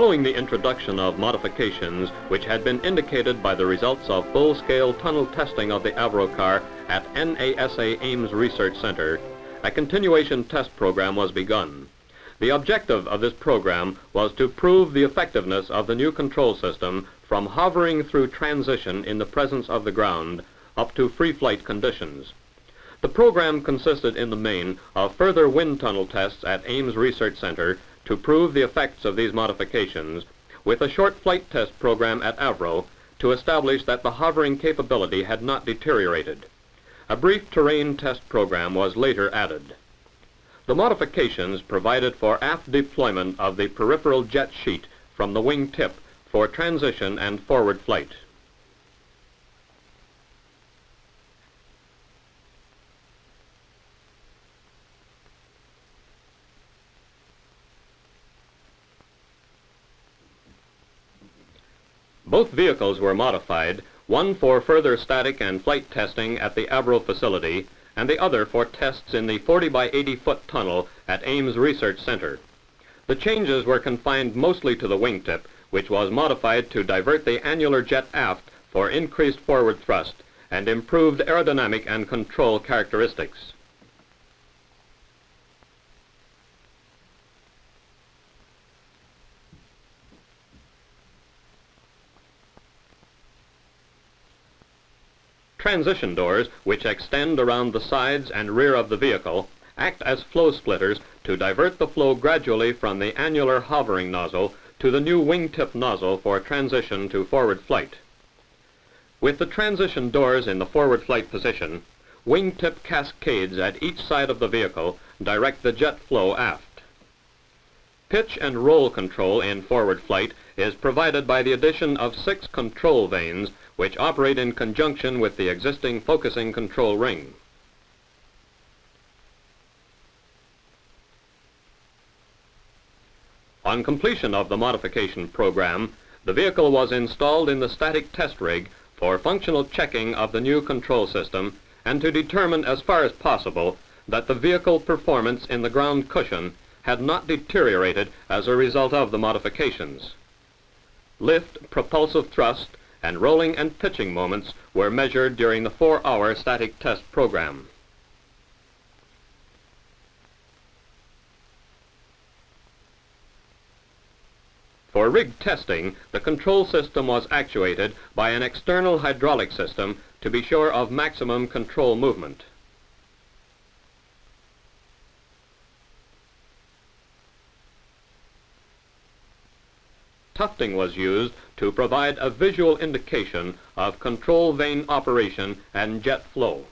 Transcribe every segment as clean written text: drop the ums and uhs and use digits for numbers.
Following the introduction of modifications which had been indicated by the results of full-scale tunnel testing of the Avrocar at NASA Ames Research Center, a continuation test program was begun. The objective of this program was to prove the effectiveness of the new control system from hovering through transition in the presence of the ground up to free flight conditions. The program consisted in the main of further wind tunnel tests at Ames Research Center to prove the effects of these modifications, with a short flight test program at Avro to establish that the hovering capability had not deteriorated. A brief terrain test program was later added. The modifications provided for aft deployment of the peripheral jet sheet from the wing tip for transition and forward flight. Both vehicles were modified, one for further static and flight testing at the Avro facility, and the other for tests in the 40 by 80 foot tunnel at Ames Research Center. The changes were confined mostly to the wingtip, which was modified to divert the annular jet aft for increased forward thrust and improved aerodynamic and control characteristics. Transition doors, which extend around the sides and rear of the vehicle, act as flow splitters to divert the flow gradually from the annular hovering nozzle to the new wingtip nozzle for transition to forward flight. With the transition doors in the forward flight position, wingtip cascades at each side of the vehicle direct the jet flow aft. Pitch and roll control in forward flight is provided by the addition of 6 control vanes which operate in conjunction with the existing focusing control ring. On completion of the modification program, the vehicle was installed in the static test rig for functional checking of the new control system and to determine as far as possible that the vehicle performance in the ground cushion had not deteriorated as a result of the modifications. Lift, propulsive thrust, and rolling and pitching moments were measured during the 4-hour static test program. For rig testing, the control system was actuated by an external hydraulic system to be sure of maximum control movement. Tufting was used to provide a visual indication of control vane operation and jet flow.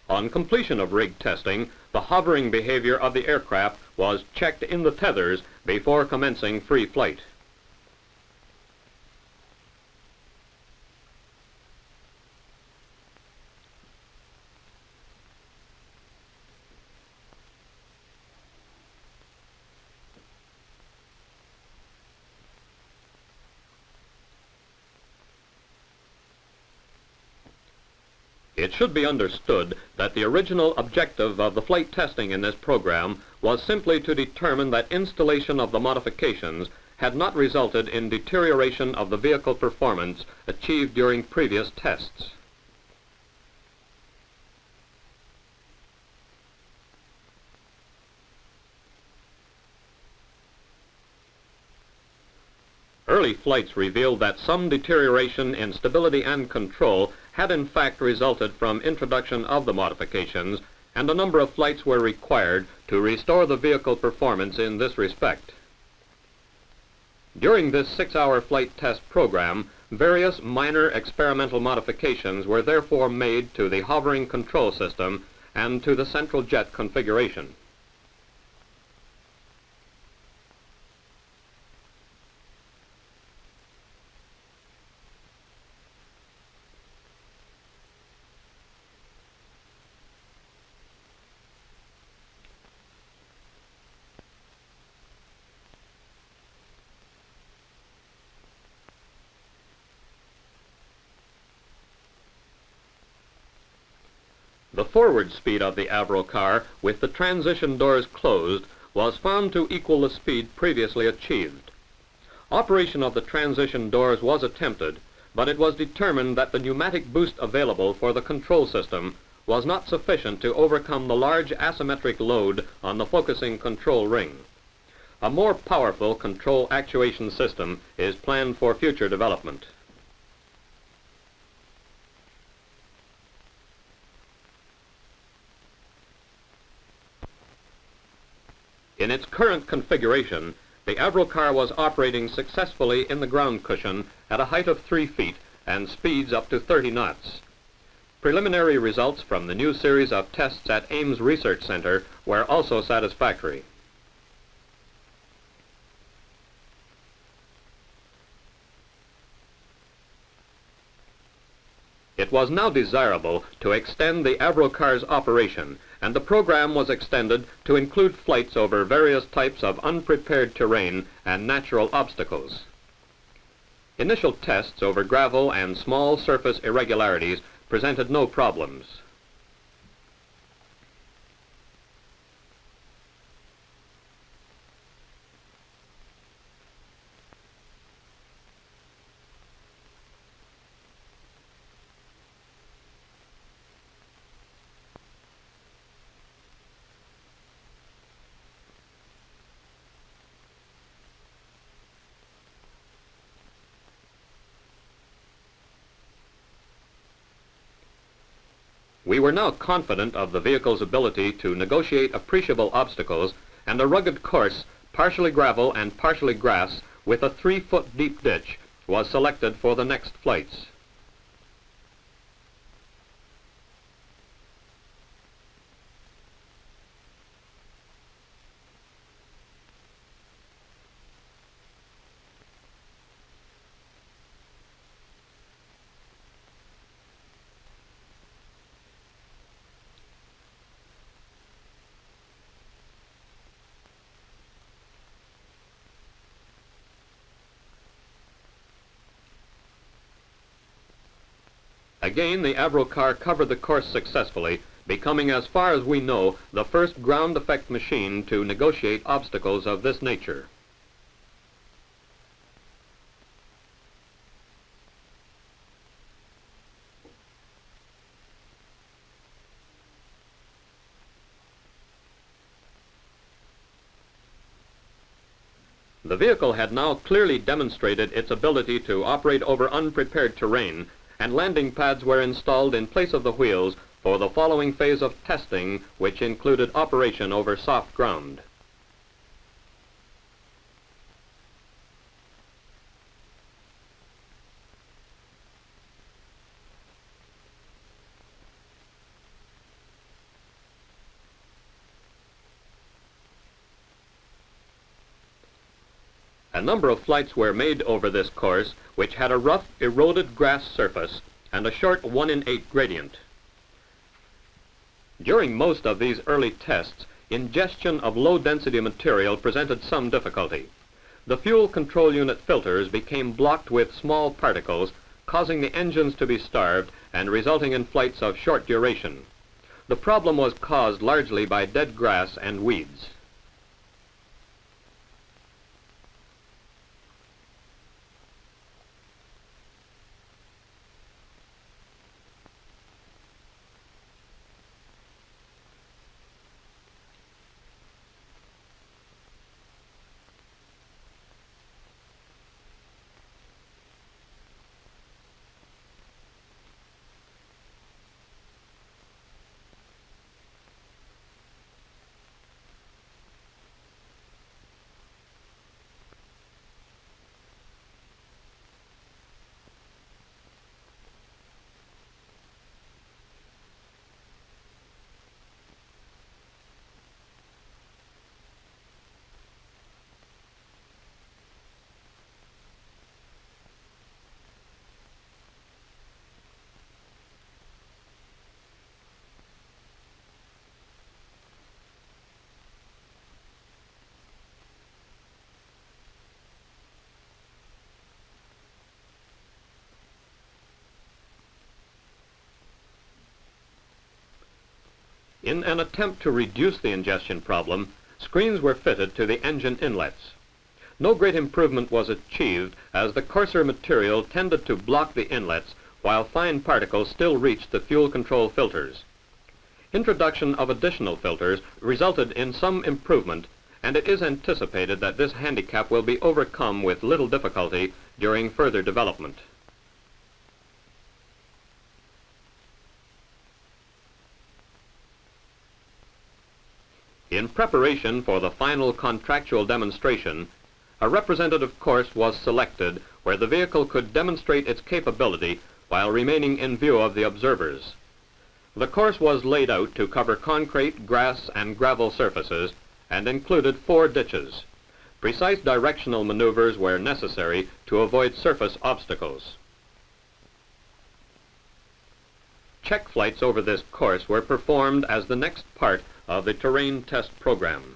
On completion of rig testing, the hovering behavior of the aircraft was checked in the tethers before commencing free flight. It should be understood that the original objective of the flight testing in this program was simply to determine that installation of the modifications had not resulted in deterioration of the vehicle performance achieved during previous tests. Early flights revealed that some deterioration in stability and control had in fact resulted from introduction of the modifications, and a number of flights were required to restore the vehicle performance in this respect. During this 6-hour flight test program, various minor experimental modifications were therefore made to the hovering control system and to the central jet configuration. The forward speed of the Avrocar, with the transition doors closed, was found to equal the speed previously achieved. Operation of the transition doors was attempted, but it was determined that the pneumatic boost available for the control system was not sufficient to overcome the large asymmetric load on the focusing control ring. A more powerful control actuation system is planned for future development. In its current configuration, the Avrocar was operating successfully in the ground cushion at a height of 3 feet and speeds up to 30 knots. Preliminary results from the new series of tests at Ames Research Center were also satisfactory. It was now desirable to extend the Avrocar's operation, and the program was extended to include flights over various types of unprepared terrain and natural obstacles. Initial tests over gravel and small surface irregularities presented no problems. We were now confident of the vehicle's ability to negotiate appreciable obstacles, and a rugged course, partially gravel and partially grass, with a 3-foot deep ditch, was selected for the next flights. Again, the Avrocar covered the course successfully, becoming, as far as we know, the first ground effect machine to negotiate obstacles of this nature. The vehicle had now clearly demonstrated its ability to operate over unprepared terrain, and landing pads were installed in place of the wheels for the following phase of testing, which included operation over soft ground. A number of flights were made over this course, which had a rough, eroded grass surface and a short 1-in-8 gradient. During most of these early tests, ingestion of low-density material presented some difficulty. The fuel control unit filters became blocked with small particles, causing the engines to be starved and resulting in flights of short duration. The problem was caused largely by dead grass and weeds. In an attempt to reduce the ingestion problem, screens were fitted to the engine inlets. No great improvement was achieved as the coarser material tended to block the inlets while fine particles still reached the fuel control filters. Introduction of additional filters resulted in some improvement, and it is anticipated that this handicap will be overcome with little difficulty during further development. In preparation for the final contractual demonstration, a representative course was selected where the vehicle could demonstrate its capability while remaining in view of the observers. The course was laid out to cover concrete, grass, and gravel surfaces and included 4 ditches. Precise directional maneuvers were necessary to avoid surface obstacles. Check flights over this course were performed as the next part of the terrain test program.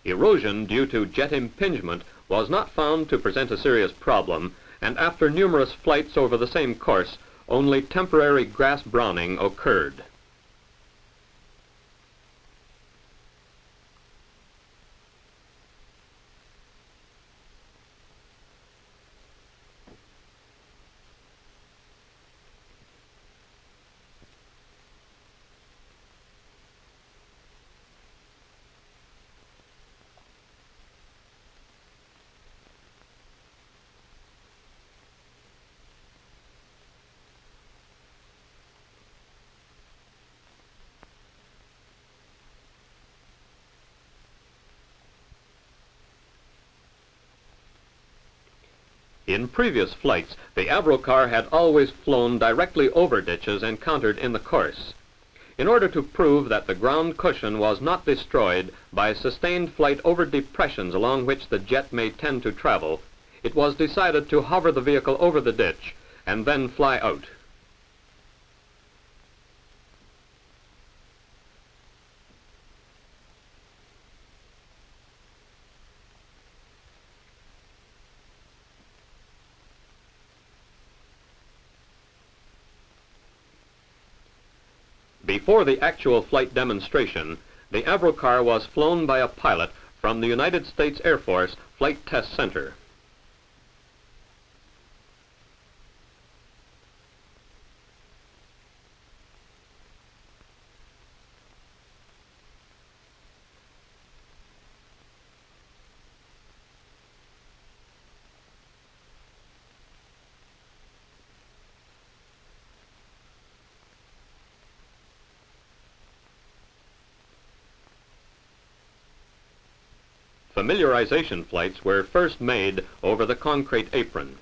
Erosion due to jet impingement was not found to present a serious problem, and after numerous flights over the same course, only temporary grass browning occurred. In previous flights, the Avrocar had always flown directly over ditches encountered in the course. In order to prove that the ground cushion was not destroyed by sustained flight over depressions along which the jet may tend to travel, it was decided to hover the vehicle over the ditch and then fly out. Before the actual flight demonstration, the Avrocar was flown by a pilot from the United States Air Force Flight Test Center. Familiarization flights were first made over the concrete apron.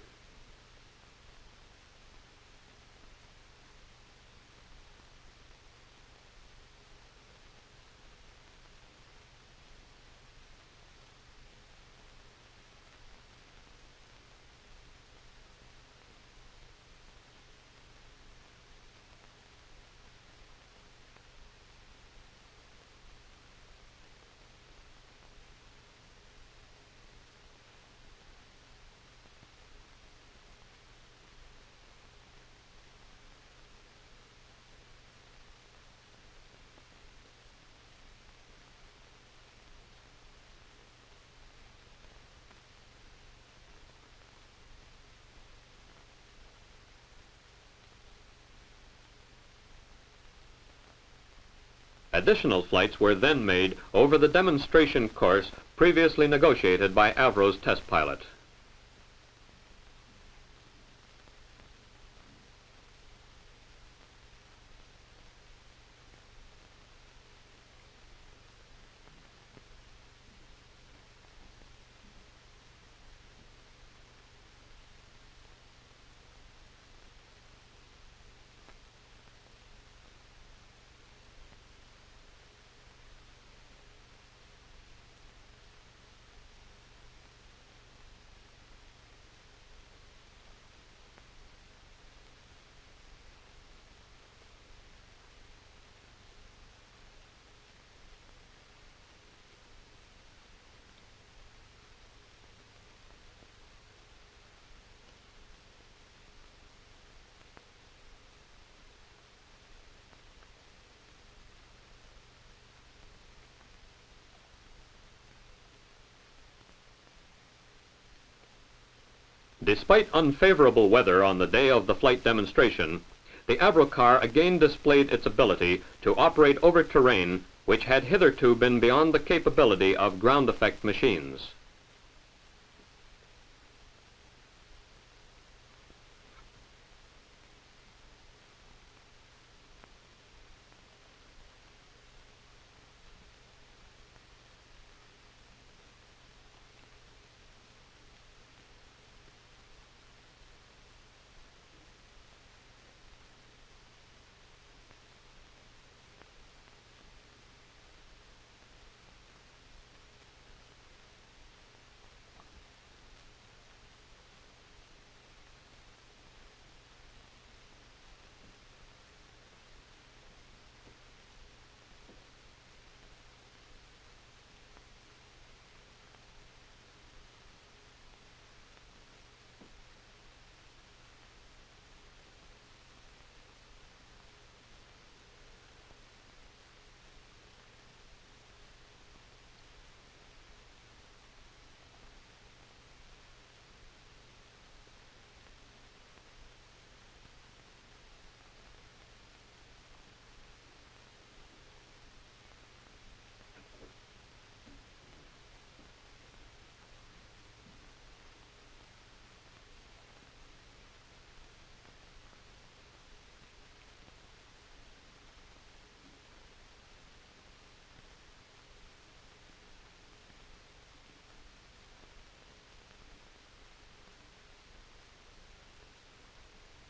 Additional flights were then made over the demonstration course previously negotiated by Avro's test pilot. Despite unfavorable weather on the day of the flight demonstration, the Avrocar again displayed its ability to operate over terrain which had hitherto been beyond the capability of ground effect machines.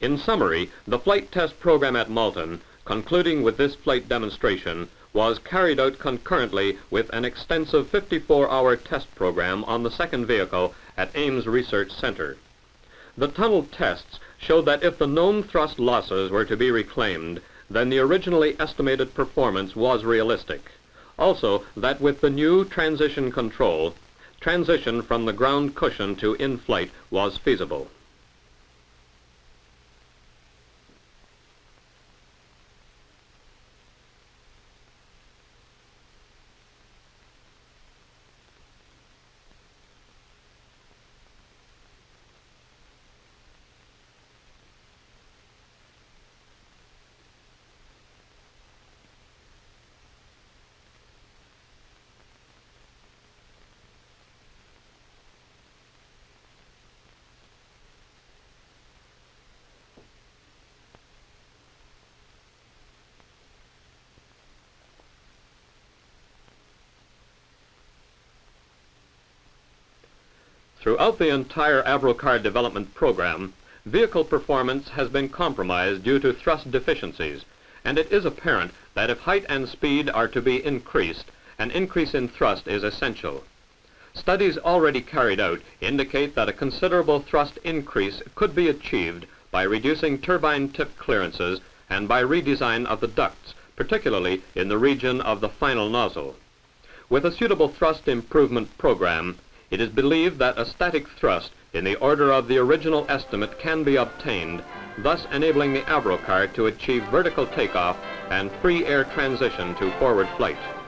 In summary, the flight test program at Malton, concluding with this flight demonstration, was carried out concurrently with an extensive 54-hour test program on the second vehicle at Ames Research Center. The tunnel tests showed that if the known thrust losses were to be reclaimed, then the originally estimated performance was realistic. Also, that with the new transition control, transition from the ground cushion to in-flight was feasible. Throughout the entire Avrocar development program, vehicle performance has been compromised due to thrust deficiencies, and it is apparent that if height and speed are to be increased, an increase in thrust is essential. Studies already carried out indicate that a considerable thrust increase could be achieved by reducing turbine tip clearances and by redesign of the ducts, particularly in the region of the final nozzle. With a suitable thrust improvement program, it is believed that a static thrust in the order of the original estimate can be obtained, thus enabling the Avrocar to achieve vertical takeoff and free air transition to forward flight.